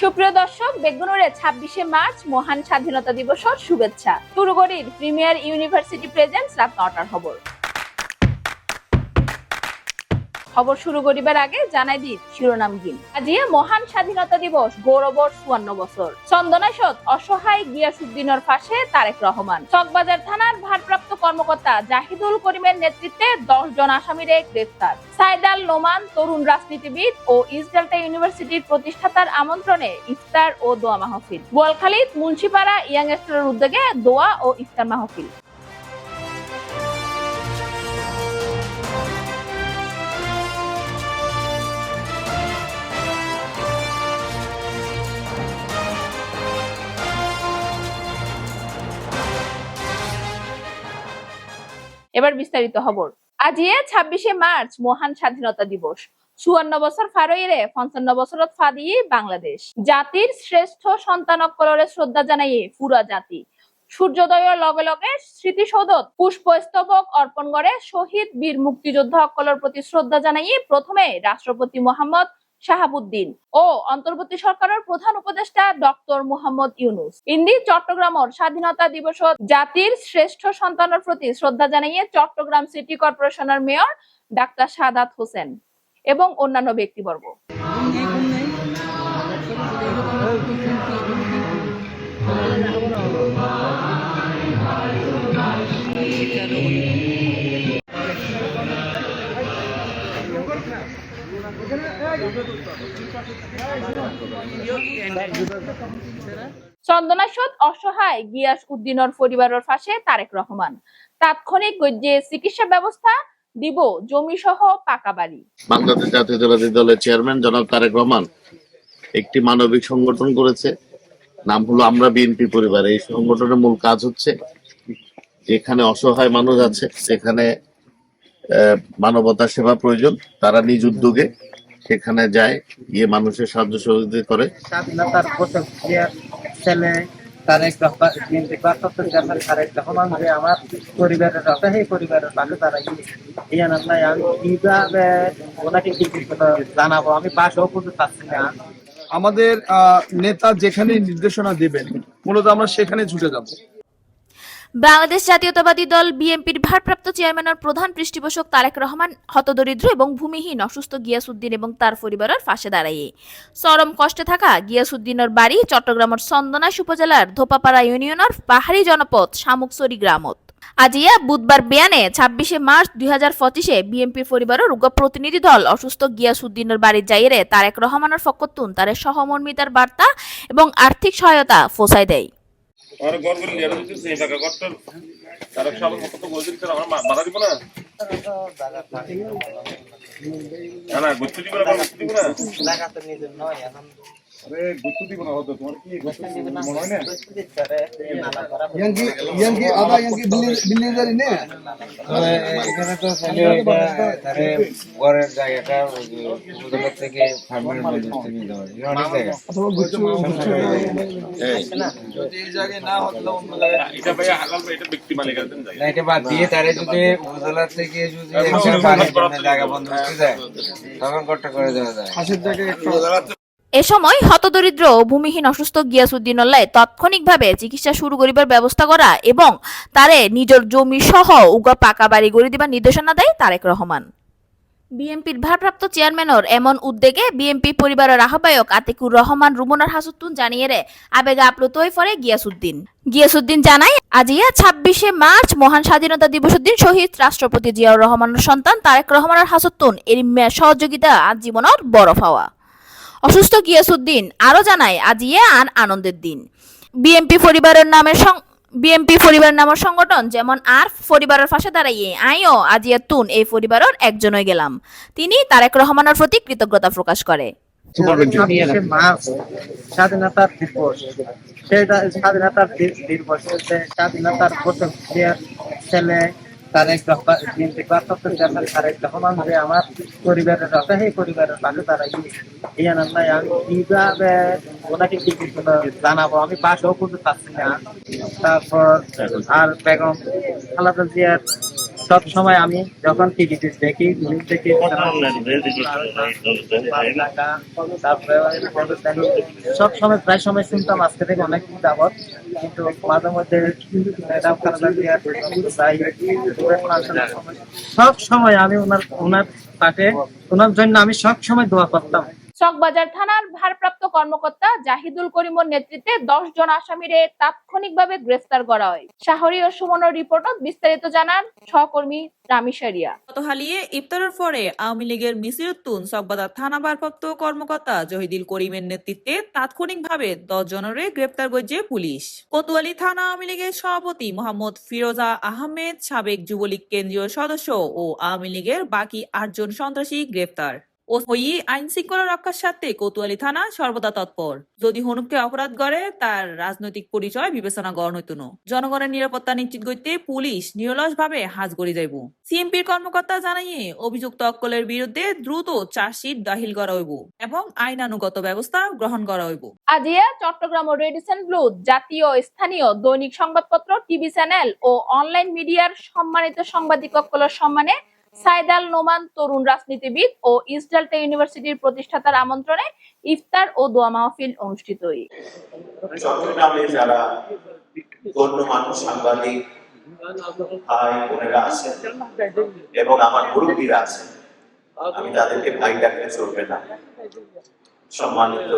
সুপ্রিয় দর্শক, বেগুনুরে 26শে মার্চ মহান স্বাধীনতা দিবসের শুভেচ্ছা। তুরুগড়ির প্রিমিয়ার ইউনিভার্সিটি প্রেজেন্টস রাত 9টার খবর শুরু করিবার আগে জানাই দিই শিরোনাম গিন। আজিয়ে মহান স্বাধীনতা দিবস গৌরবর 54 বছর। চন্দনাইশত অসহায় গিয়াসউদ্দিনের ফাঁসে তারেক রহমান। চকবাজার থানার ভারপ্রাপ্ত কর্মকর্তা জাহিদুল করিমের নেতৃত্বে 10 জন আসামিরে গ্রেফতার। সাইদাল নোমান তরুণ রাজনীতিবিদ ও ইস্ট ডেল্টা ইউনিভার্সিটির প্রতিষ্ঠাতার আমন্ত্রণে ইফতার ও দোয়া মাহফিল। বোয়ালখালীত মুন্সিপাড়া ইয়াংস্টারের উদ্যোগে দোয়া ও ইফতার মাহফিল। এবার বিস্তারিত খবর। আজিয়ে 26শে মার্চ মহান স্বাধীনতা দিবস। 54 বছর ফারইরে 55 বছরত ফাদি বাংলাদেশ। জাতির শ্রেষ্ঠ সন্তানকলরে শ্রদ্ধা জানাইয়ে পুরা জাতি সূর্যোদয়ের লগে লগে স্মৃতিসৌধত পুষ্পস্তবক অর্পণ করে শহীদ বীর মুক্তিযোদ্ধা অকলর প্রতি শ্রদ্ধা জানাইয়ে প্রথমে রাষ্ট্রপতি মোহাম্মদ শাহাবুদ্দিন ও অন্তর্বর্তী সরকারের প্রধান উপদেষ্টা ডক্টর মোহাম্মদ ইউনুস ইন্দি চট্টগ্রামের স্বাধীনতা দিবস জাতির শ্রেষ্ঠ সন্তানের প্রতি শ্রদ্ধা জানাইয়ে চট্টগ্রাম সিটি কর্পোরেশনের মেয়র ডাক্তার সাদাত হোসেন এবং অন্যান্য ব্যক্তিবর্গ। চন্দনাইশত অসহায় গিয়াসউদ্দিনের পরিবারের ফাঁসে তারেক রহমান। তাৎক্ষণিক গজ্জে চিকিৎসা ব্যবস্থা দিব জমি সহ পাকা বাড়ি। বাংলাদেশ জাতীয়তাবাদী দলের চেয়ারম্যান জনাব তারেক রহমান একটি মানবিক সংগঠন করেছে, নাম হলো আমরা বিএনপি পরিবার। এই সংগঠনের মূল কাজ হচ্ছে যেখানে অসহায় মানুষ আছে, যেখানে মানবতা সেবা প্রয়োজন, তারা নিজ উদ্যোগে সেখানে যায়, গিয়ে মানুষের সাহায্য সহযোগিতা করে। স্বাধীনতার প্রথম ছেলে তারেক রহমান তারেক রহমান যে আমার পরিবারের অসহায় পরিবারের পাশে তারা নাই, আমি কিভাবে ওনাকে কি জানাবো, আমি পাশেও করতে পারছি না। আমাদের নেতা যেখানে নির্দেশনা দেবেন মূলত আমরা সেখানে ছুটে যাব। বাংলাদেশ জাতীয়তাবাদী দল বিএনপির ভারপ্রাপ্ত চেয়ারম্যানের প্রধান পৃষ্ঠপোষক তারেক রহমান হতদরিদ্র এবং ভূমিহীন অসুস্থ গিয়াসউদ্দিন এবং তার পরিবারের পাশে দাঁড়াইয়ে চরম কষ্টে থাকা গিয়াসউদ্দিনের বাড়ি চট্টগ্রামের চন্দনাইশ উপজেলার ধোপাপাড়া ইউনিয়নের পাহাড়ি জনপদ শামুকছড়ি গ্রামত। আজিয়া বুধবার বেয়ানে 26শে মার্চ 2025 বিএনপি পরিবারের উগ্র প্রতিনিধি দল অসুস্থ গিয়াসউদ্দিনের বাড়ি যাইরে তারেক রহমানের ফকতুন তার সহমর্মিতার বার্তা এবং আর্থিক সহায়তা পৌঁছায় দেয়। আমরা গড় করে লিয়া দিতে সেই টাকা কট্টর তার সব কত তো বলতে দিতে আমরা মারা দিব না না গুত্তু দিব না গুত্তু দিব না লাগা তো নিজের নয় এখন। আরে গুত্তু দিব না হতো তোমার কি গুত্তু মনে হয় না ইয়াঙ্কি আদা ইয়াঙ্কি দিল্লি জারি নে মানে এখানে তো তারে ঘরের জায়গাটা উপজেলা থেকে ফার্মের মধ্যে থেকে নিতে পারে, অনেক জায়গা অথবা গুচ্ছু যদি এই জায়গায় না হতো অন্য জায়গায় এটা ভাই আগাল এটা ব্যক্তি মালিকানা দেন যায় না, এটা বাদ দিয়ে তারে যদি উপজেলা থেকে যদি একটা পানির জন্য জায়গা বন্ধ করতে যায় তখন কষ্ট করে দেওয়া যায়। হাসির জায়গায় একটা এ সময় হতদরিদ্র ও ভূমিহীন অসুস্থ গিয়াসউদ্দিনল্লাহ তাৎক্ষণিকভাবে চিকিৎসা শুরু করিবার ব্যবস্থা করা এবং তারে নিজের জমি সহ উগ্র পাকা বাড়ি গড়ে দিবার নির্দেশনা দেয় তারেক রহমান। বিএনপির ভারপ্রাপ্ত চেয়ারম্যানের এমন উদ্যোগে বিএনপি পরিবারের আহ্বায়ক আতিকুর রহমান রুমনার হাসুতুন জানিয়ে আবেগে আপ্লুত হয়ে পড়ে গিয়াসউদ্দিন জানায়, আজিয়া 26শে মার্চ মহান স্বাধীনতা দিবসের দিন শহীদ রাষ্ট্রপতি জিয়াউর রহমানের সন্তান তারেক রহমানের হাসুতুন এর সহযোগিতা আজ জীবনের বড় পাওয়া। অসুস্থ গিয়াসউদ্দিন আরো জানায়, আজিয়ে আনন্দের দিন। বিএনপি পরিবারের নামের সংগঠন যেমন আর পরিবারের পাশে দাঁড়াইয়ে আইও আজিয়া তুন এই পরিবারের একজনই গেলাম। তিনি তারেক রহমানের প্রতি কৃতজ্ঞতা প্রকাশ করে। 26শে মার্চ স্বাধীনতার দিবস, সেটা স্বাধীনতার দিবস স্বাধীনতার প্রথম ছেলে তারেক রহমান তারেক রহমান যে আমার পরিবারের অসহায় পরিবারের পাশে তারা নাই, আমি কিভাবে ওনাকে কি জানাবো, আমি পাশেও করতে পারছি না। তারপর আর বেগম খালেদা জিয়ার সব সময় আমি যখন টিভিতে দেখি নিউজ দেখি সব সময় প্রায় সময় শুনতাম আজকে থেকে অনেকদিন যাবত, কিন্তু মাঝে মধ্যে সব সময় আমি ওনার তাকে ওনার জন্য আমি সব সময় দোয়া করতাম। চকবাজার থানার ভারপ্রাপ্ত কর্মকর্তা জাহিদুল করিমের নেতৃত্বে 10 জন আসামিরে তাৎক্ষণিকভাবে গ্রেফতার করা হয়। শাহরি ও সুমনের রিপোর্টত বিস্তারিত জানান সহকর্মী রামি শারিয়া। গত হালিয়ে ইফতারের পরে আওয়ামী লীগের মিছিল উত্তুন চকবাজার থানা ভারপ্রাপ্ত কর্মকর্তা জহিদুল করিমের নেতৃত্বে তাৎক্ষণিকভাবে 10 জনরে গ্রেপ্তার করেছে পুলিশ। কোতোয়ালি থানা আওয়ামী লীগের সভাপতি মোহাম্মদ ফিরোজা আহমেদ, সাবেক যুবলীগ কেন্দ্রীয় সদস্য ও আওয়ামী লীগের বাকি 8 জন সন্ত্রাসী গ্রেপ্তার। ওই আইন শৃঙ্খলা রক্ষার স্বার্থে কোতোয়ালি থানা সর্বদা তৎপর। যদি হনুককে অপরাধ করে তার রাজনৈতিক পরিচয় বিবেচনা গ্রহণ হইত না। জনগণের নিরাপত্তা নিশ্চিত করতে পুলিশ নিরলসভাবে হাজ করে যাইব। সিএমপির কর্মকর্তা জানাইয়ে অভিযুক্ত অক্কলের বিরুদ্ধে দ্রুত চার্জশিট দাখিল করা হইব এবং আইনানুগত ব্যবস্থা গ্রহণ করা হইব। আজিয়া চট্টগ্রাম ও রেডিসন ব্লু জাতীয় ও স্থানীয় দৈনিক সংবাদপত্র, টিভি চ্যানেল ও অনলাইন মিডিয়ার সম্মানিত সাংবাদিক অক্কলের সম্মানে সাইদ আল নোমান তরুণ রাজনীতিবিদ ও ইস্ট ডেল্টা ইউনিভার্সিটির প্রতিষ্ঠাতার আমন্ত্রণে ইফতার ও দোয়া মাহফিল অনুষ্ঠিত হয়। চট্টগ্রামে যারা গণ্যমান্য সাংবাদিক ভাই বোনেরা আছেন এবং আমার মুরব্বীরা আছেন, আমি তাদেরকে ভাই ডাকলে চলবে না। সম্মানিত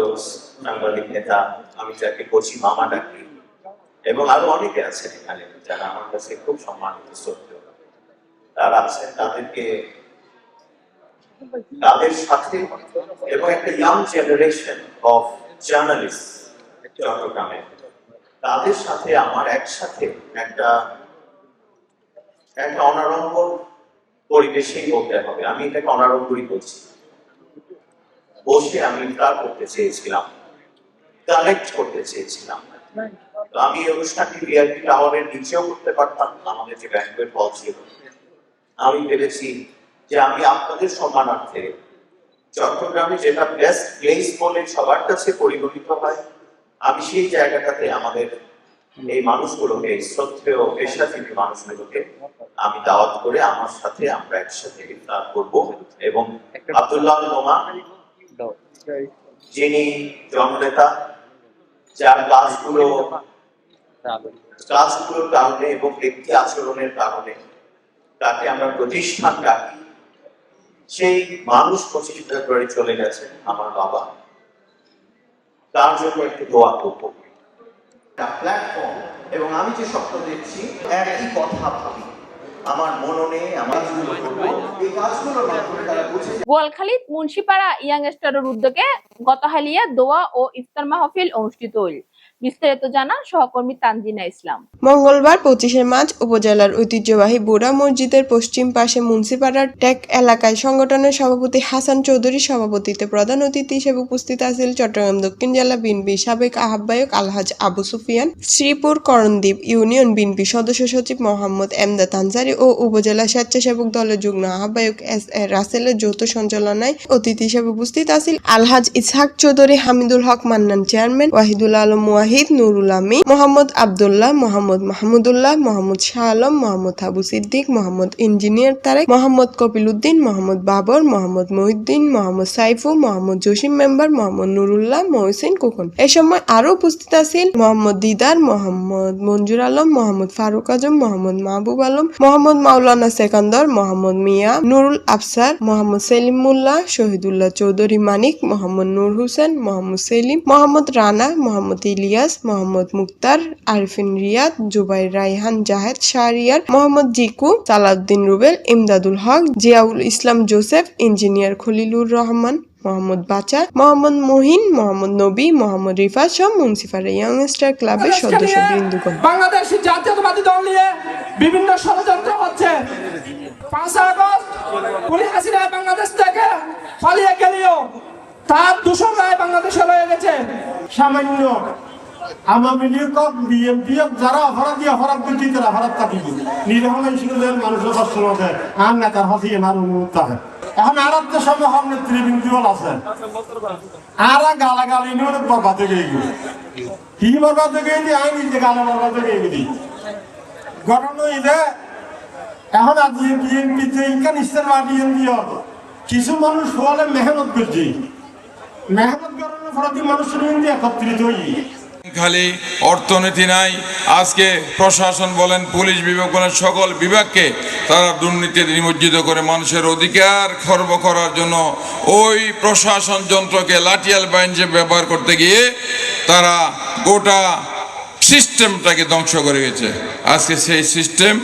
সাংবাদিক নেতা, আমি যাকে কচি মামা ডাকি, এবং আরো অনেকে আছেন এখানে যারা আমার কাছে খুব সম্মানিত শ্রদ্ধেয়, তারা আছেন, তাদের সাথে এবং একটা ইয়াং জেনারেশন অফ জার্নালিস্ট চট্টগ্রামে, তাদের সাথে আমার একসাথে একটা অনাড়ম্বর পরিবেশেই করতে হবে। আমি এটাকে অনাড়ম্বরই করছি। বসে আমি ইফতার করতে চেয়েছিলাম, কালেক্ট করতে চেয়েছিলাম। তো আমি এই অনুষ্ঠানটি ভিআইপি টাওয়ারের নিচেও করতে পারতাম, আমাদের যে ব্যাংকুয়েট হল ছিল। আমি ভেবেছি যে আমি আপনাদের সম্মানার্থে চট্টগ্রামে যেটা বেস্ট প্লেস বলে সবার কাছে পরিগণিত হয়, আমি সেই জায়গাটাতে আমাদের এই মানুষগুলোকে, শ্রদ্ধেয় পেশাজীবী মানুষগুলোকে আমি দাওয়াত করে আমার সাথে আমরা একসাথে ইফতার করব। এবং আব্দুল্লাহ নোমান, যিনি জননেতা, যার কাজগুলোর কারণে এবং ব্যক্তি আচরণের কারণে তাকে আমরা প্রতিষ্ঠান ডাকি, সেই মানুষ 25 ফেব্রুয়ারি চলে গেছে, আমার বাবা। তার জন্য একটু দোয়া করব। প্ল্যাটফর্ম, এবং আমি যে স্বপ্ন দেখছি একই কথা ভাবি, আমার মননে আমার এই কাজগুলোর মাধ্যমে তারা বুঝে। গোয়ালখালীত মুন্সিপাড়া ইয়াংস্টারের উদ্যোগে গত হালিয়া দোয়া ও ইফতার মাহফিল অনুষ্ঠিত হইল। বিস্তারিত জানান সহকর্মী তানজিনা ইসলাম। মঙ্গলবার 25শে মার্চ উপজেলার ঐতিহ্যবাহী বুড়া মসজিদের পশ্চিম পাশে মুন্সিপাড়ার টেক এলাকায় সংগঠনের সভাপতি হাসান চৌধুরীর সভাপতিত্বে প্রধান অতিথি হিসেবে উপস্থিত আছেন চট্টগ্রাম দক্ষিণ জেলা বিএনপি সাবেক আহ্বায়ক আলহাজ আবু সুফিয়ান, শ্রীপুর করণদ্বীপ ইউনিয়ন বিএনপি সদস্য সচিব মোহাম্মদ এমদাদ আনসারী ও উপজেলা স্বেচ্ছাসেবক দলের যুগ্ম আহ্বায়ক এস.এ. রাসেলের যৌথ সঞ্চালনায় অতিথি হিসেবে উপস্থিত আছেন আলহাজ ইসহাক চৌধুরী, হামিদুল হক Mannan chairman, Wahidul Alam Wahid, Nurul Amin, Mohammad Abdullah, Mohammad Mahmudullah, Mohammad Shah Alam, Mohammad Abu Siddique, Mohammad engineer Tarique, Mohammad Kapil Uddin, Mohammad Babur, Mohammad Mohiuddin, Mohammad সাইফু, Mohammad Jasim member, Mohammad Nurullah, Mohsin Khokon. এ সময় আরো উপস্থিত আছেন মোহাম্মদ দিদার, মোহাম্মদ মঞ্জুর আলম, মোহাম্মদ ফারুক আজম, মোহাম্মদ মাহবুব আলম, মোহাম্মদ মাওলানা সেকান্দর, মোহাম্মদ মিয়া, নুরুল আফসার, মোহাম্মদ সেলিম মুল্লাহ, শহীদুল্লাহ চৌধুরী মানিক, মোহাম্মদ নূর হোসেন, মোহাম্মদ সেলিম, মোহাম্মদ রানা, মোহাম্মদ ইলিয়াস, মোহাম্মদ মুক্তার, আরিফিন রিয়াদ, জুবাইর রায়হান জাহেদ শাহরিয়ার, মোহাম্মদ জিকু, সালাউদ্দিন রুবেল, ইমদাদুল হক, জিয়াউল ইসলাম জোসেফ, ইঞ্জিনিয়ার খলিলুর রহমান, মোহাম্মদ বাচা, মোহাম্মদ মহিন, মোহাম্মদ নবী, মোহাম্মদ রিফাত সহ মুন্সিপাড়া ইয়ংস্টার ক্লাবের সদস্যবৃন্দগণ। বাংলাদেশ জাতীয়তাবাদী দল নিয়ে বিভিন্ন ষড়যন্ত্র হচ্ছে। 5 আগস্ট পুলিশ হাসিনা বাংলাদেশ থেকে পালিয়ে গেলেও তার দূষণরায় বাংলাদেশে রয়ে গেছে। সামান্য আওয়ামী লীগ বিএনপি যারা অপরাধ দিতে অপরাধ থাকি নিরহল ইস্যুদের মানুষের কষ্ট হবে আর নেতার হাসি এনার অনুরোধ থাকে। এখন আর একটা সময় হম নেতৃবৃন্দ আছে আর গালাগালি নিয়ে বরবাদ হয়ে গিয়ে কি বরবাদ হয়ে গিয়ে আইন নিজে গালা বরবাদ হয়ে গিয়ে ঘটনা ঈদে এখন আজ বিএনপিতে ইনকানিস্তার বাড়িয়ে দিও কিছু মানুষ হলে মেহনত করছে মেহনত করানোর ফলে মানুষের মধ্যে একত্রিত হই খালি অর্থনীতি নাই, আজকে প্রশাসন বলেন পুলিশ বিভাগ বলেন সকল বিভাগকে তারা দুর্নীতিতে নিমজ্জিত করে মানুষের অধিকার খর্ব করার জন্য ওই প্রশাসন যন্ত্রকে লাঠিয়াল বাইন হিসেবে ব্যবহার করতে গিয়ে তারা গোটা সিস্টেমটাকে ধ্বংস করে গেছে। আজকে সেই সিস্টেম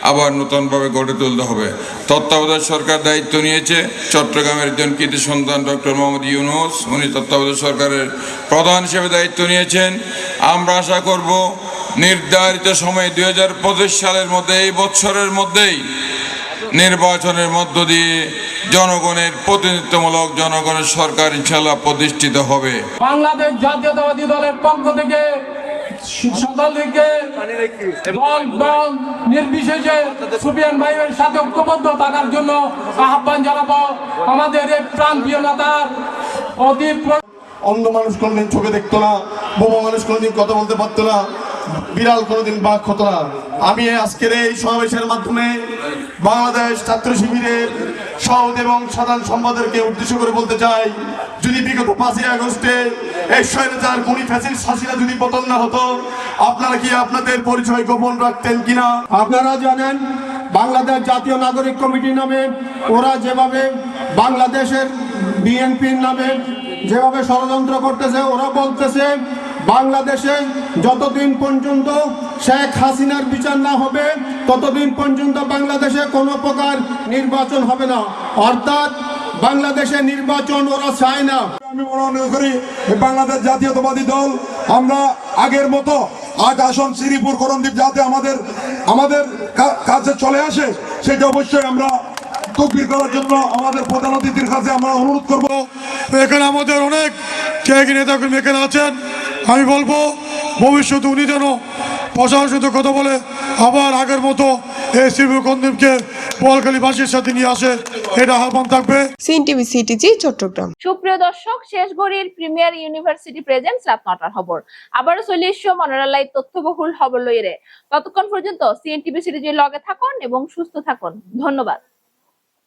আবার নতুনভাবে গড়ে তুলতে হবে। তত্ত্বাবধায়ক সরকার দায়িত্ব নিয়েছে, চট্টগ্রামের একজন কৃতি সন্তান ডক্টর মোহাম্মদ ইউনূস, উনি তত্ত্বাবধায়ক সরকারের প্রধান হিসেবে দায়িত্ব নিয়েছেন। আমরা আশা করব নির্ধারিত সময়ে 2025 সালের মধ্যে, এই বছরের মধ্যেই নির্বাচনের মধ্য দিয়ে জনগণের প্রতিনিধিত্বমূলক জনগণের সরকার ইনশাআল্লাহ প্রতিষ্ঠিত হবে। বাংলাদেশ জাতীয়তাবাদী দলের পক্ষ থেকে দল নির্বিশেষে সুফিয়ান ভাইয়ের সাথে ঐক্যবদ্ধ থাকার জন্য আহ্বান জানাবো। আমাদের এই প্রান্তীয় নেতার অতি অন্ধ মানুষ কোনোদিন চোখে দেখতো না, বোমা মানুষ কোনোদিন কথা বলতে পারতো না, বিড়াল কোনোদিন বাঘ হতো না। আমি আজকের এই সমাবেশের মাধ্যমে বাংলাদেশ ছাত্র শিবিরের সভাপতি এবং সাধারণ সম্পাদককে উদ্দেশ্য করে বলতে চাই, যদি বিগত 5ই আগস্টে এই স্বৈরাচার খুনি ফ্যাসিস্ট হাসিনা যদি পতন না হতো, আপনারা কি আপনাদের পরিচয় গোপন রাখতেন কিনা? আপনারা জানেন বাংলাদেশ জাতীয় নাগরিক কমিটি নামে ওরা যেভাবে বাংলাদেশের বিএনপির নামে যেভাবে ষড়যন্ত্র করতেছে, ওরা বলতেছে বাংলাদেশে যতদিন পর্যন্ত শেখ হাসিনার বিচার না হবে ততদিন পর্যন্ত বাংলাদেশে কোনো প্রকার নির্বাচন হবে না, অর্থাৎ বাংলাদেশে নির্বাচন ওরা চায় না। আমি মনে করি বাংলাদেশ জাতীয়তাবাদী দল আমরা আগের মতো 8 আসন শ্রীপুর করণদ্বীপ যাতে আমাদের কাছে চলে আসে, সেটা অবশ্যই আমরা তকবির করার জন্য আমাদের প্রধান অতিথির কাছে আমরা অনুরোধ করব। এখানে আমাদের অনেক ত্যাগী নেতাকর্মী এখানে আছেন, আমি বলবো ভবিষ্যতে উনি যেন প্রশাসনের সাথে কথা বলে আবার আগের মতো এই শ্রীপুর করণদ্বীপকে বোয়ালখালীবাসীর সাথে নিয়ে আসে, এটা আহ্বান থাকবে। CNTV CTG Chattogram. সুপ্রিয় দর্শক, শেষ ঘড়ির প্রিমিয়ার ইউনিভার্সিটি প্রেজেন্টস রাত 9টার খবর আবারও চলে এসো মনোরালাই তথ্যবহুল খবর লইরে। ততক্ষণ পর্যন্ত সিএনটিভি সিটিজির লগে থাকুন এবং সুস্থ থাকুন। ধন্যবাদ।